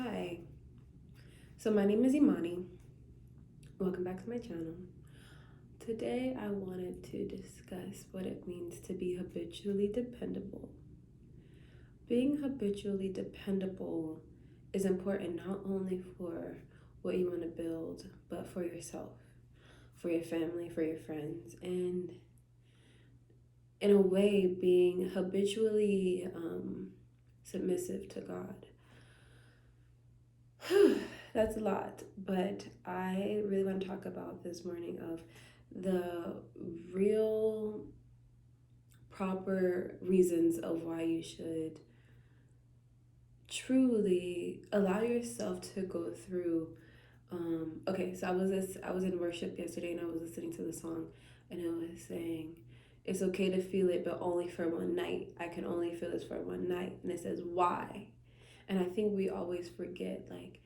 Hi, so my name is Imani. Welcome back to my channel. Today I wanted to discuss what it means to be habitually dependable. Being habitually dependable is important not only for what you want to build, but for yourself, for your family, for your friends, and in a way, being habitually submissive to God. That's a lot, but I really want to talk about this morning of the real proper reasons of why you should truly allow yourself to go through. Okay, so I was in worship yesterday and I was listening to the song and it was saying it's okay to feel it, but only for one night. I can only feel this for one night, and it says why, and I think we always forget like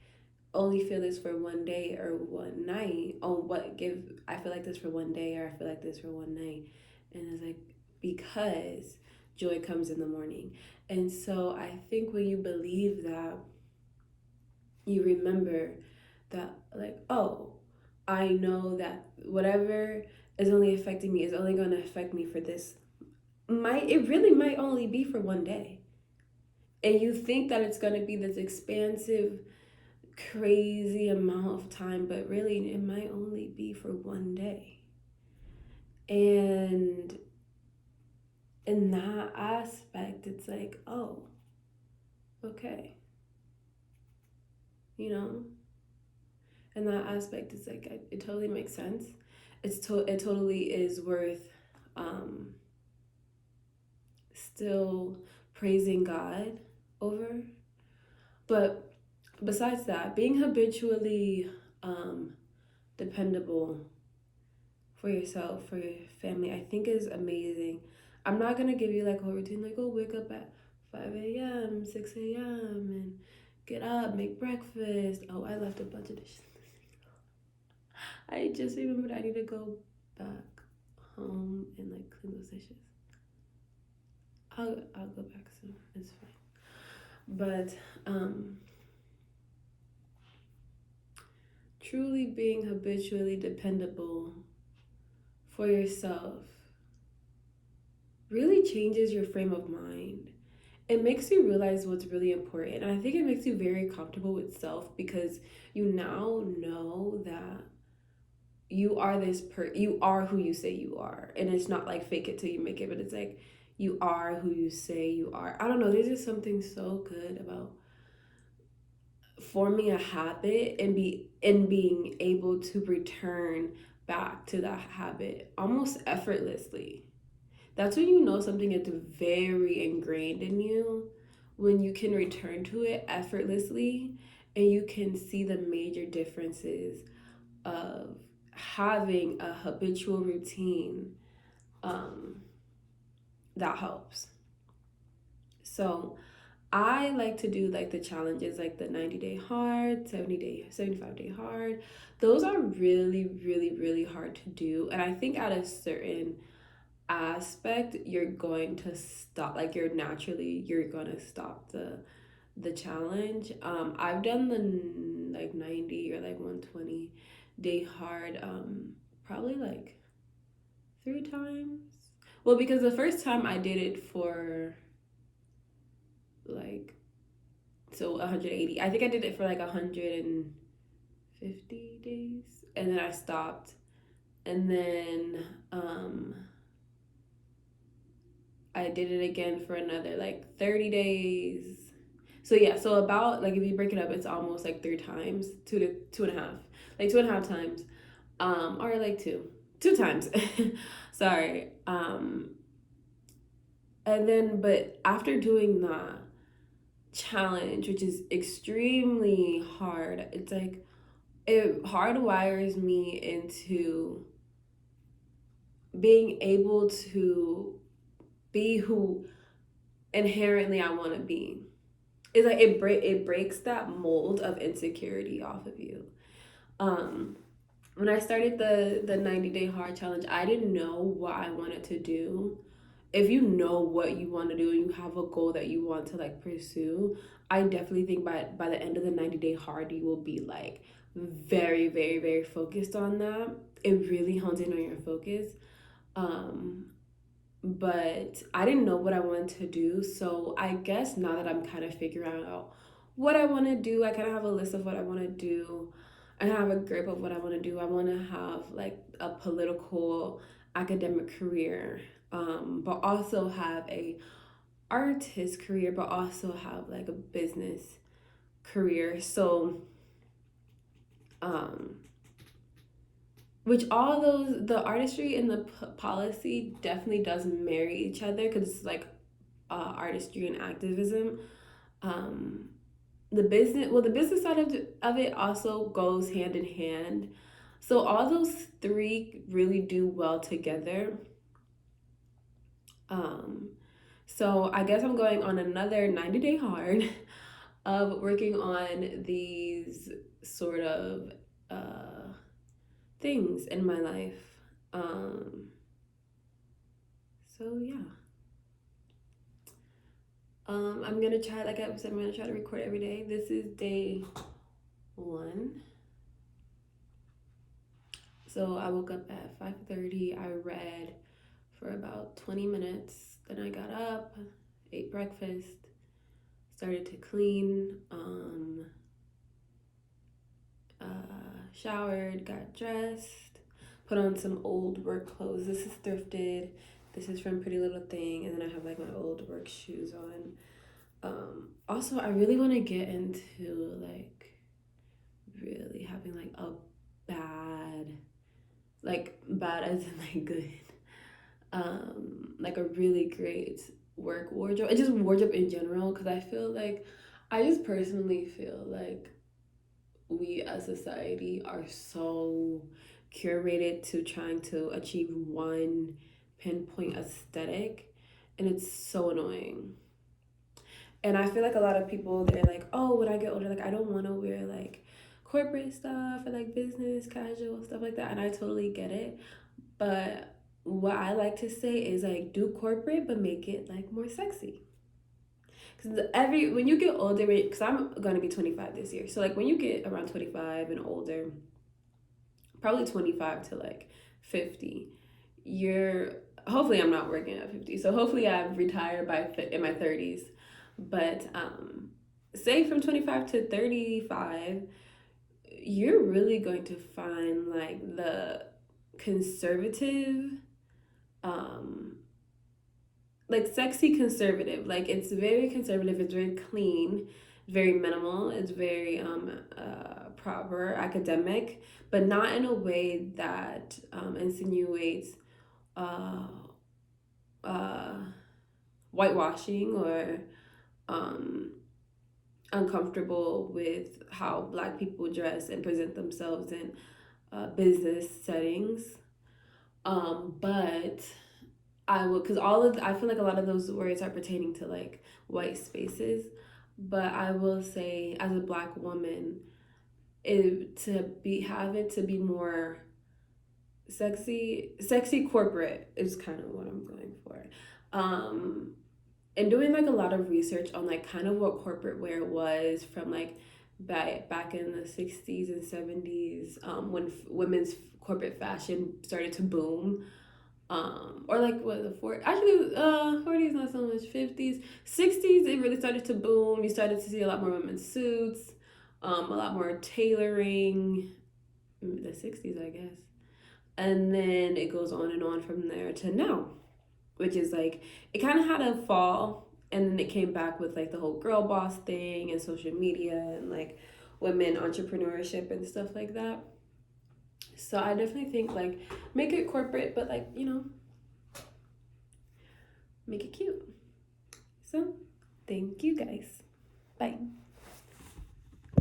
only feel this for one day or one night. Oh, what give I feel like this for one day or I feel like this for one night. And it's like because joy comes in the morning. And so I think when you believe that, you remember that like, oh, I know that whatever is only affecting me is only going to affect me for this might it really might only be for one day. And you think that it's going to be this expansive crazy amount of time, but really it might only be for one day. And in that aspect, it's like, oh, okay, you know? In that aspect, it's like, it totally makes sense. It totally is worth um, still praising God over. But besides that, being habitually dependable for yourself, for your family, I think is amazing. I'm not gonna give you like a whole routine, like, oh, wake up at 5 a.m., 6 a.m., and get up, make breakfast. Oh, I left a bunch of dishes. I just remembered I need to go back home and like clean those dishes. I'll go back soon. It's fine. But truly being habitually dependable for yourself really changes your frame of mind. It makes you realize what's really important. And I think it makes you very comfortable with self because you now know that you are who you say you are. And it's not like fake it till you make it, but it's like you are who you say you are. I don't know, there's just something so good about forming a habit and being able to return back to that habit almost effortlessly. That's when you know something is very ingrained in you, when you can return to it effortlessly and you can see the major differences of having a habitual routine um, that helps. So I like to do like the challenges, like the 90-day hard, 70-day, 75-day hard. Those are really, really, really hard to do. And I think at a certain aspect you're going to stop, like you're going to stop the challenge. I've done the like 90 or like 120-day hard probably like 3 times. Well, because the first time I did it for like, so 180, I think I did it for like 150 days and then I stopped. And then I did it again for another like 30 days. So yeah, so about like if you break it up, it's almost like 3 times, 2 to 2.5, like 2.5 times, or like two times. Sorry. And then, but after doing that challenge, which is extremely hard, it's like it hardwires me into being able to be who inherently I want to be. It's like it breaks that mold of insecurity off of you. Um, when I started the 90-day hard challenge, I didn't know what I wanted to do if you know what you want to do and you have a goal that you want to like pursue, I definitely think by the end of the 90-day hard, you will be like very, very, very focused on that. It really hones in on your focus. Um, but I didn't know what I wanted to do. So I guess now that I'm kind of figuring out what I want to do, I kind of have a list of what I want to do. I have a grip of what I want to do. I want to have like a political academic career, but also have a artist career, but also have like a business career. So, um, which all those, the artistry and the policy definitely does marry each other because it's like artistry and activism. Um, the business side of it also goes hand in hand. So all those three really do well together. Um, so I guess I'm going on another 90-day hard of working on these sort of things in my life. Um, so yeah. I'm gonna try, like I said, I'm gonna try to record every day. This is day 1. So I woke up at 5:30. I read for about 20 minutes. Then I got up, ate breakfast, started to clean, showered, got dressed, put on some old work clothes. This is thrifted. This is from Pretty Little Thing, and then I have like my old work shoes on. Also, I really want to get into like really having like a bad, like bad as in like good, like a really great work wardrobe and just wardrobe in general, because I just personally feel like we as society are so curated to trying to achieve one pinpoint aesthetic, and it's so annoying. And I feel like a lot of people, they're like, oh, when I get older, like I don't want to wear like corporate stuff or like business casual stuff like that, and I totally get it. But what I like to say is like do corporate but make it like more sexy. Because when you get older, because I'm gonna be 25 this year, so like when you get around 25 and older, probably 25 to like 50, you're hopefully I'm not working at 50, so hopefully I've retired in my 30s. But say from 25 to 35, you're really going to find like the conservative, um like sexy conservative. Like it's very conservative, it's very clean, very minimal, it's very proper academic, but not in a way that insinuates uh uh whitewashing or um uncomfortable with how Black people dress and present themselves in business settings. But I would, because I feel like a lot of those words are pertaining to like white spaces. But I will say, as a Black woman, have it to be more sexy corporate is kind of what I'm going for. Um, and doing like a lot of research on like kind of what corporate wear was from like back in the 60s and 70s, when women's corporate fashion started to boom, or like what the 40s, not so much, 50s, 60s, it really started to boom. You started to see a lot more women's suits, a lot more tailoring, the 60s, I guess. And then it goes on and on from there to now, which is like it kind of had a fall, and then it came back with like the whole girl boss thing and social media and like women entrepreneurship and stuff like that. So I definitely think like make it corporate, but like, make it cute. So thank you guys. Bye.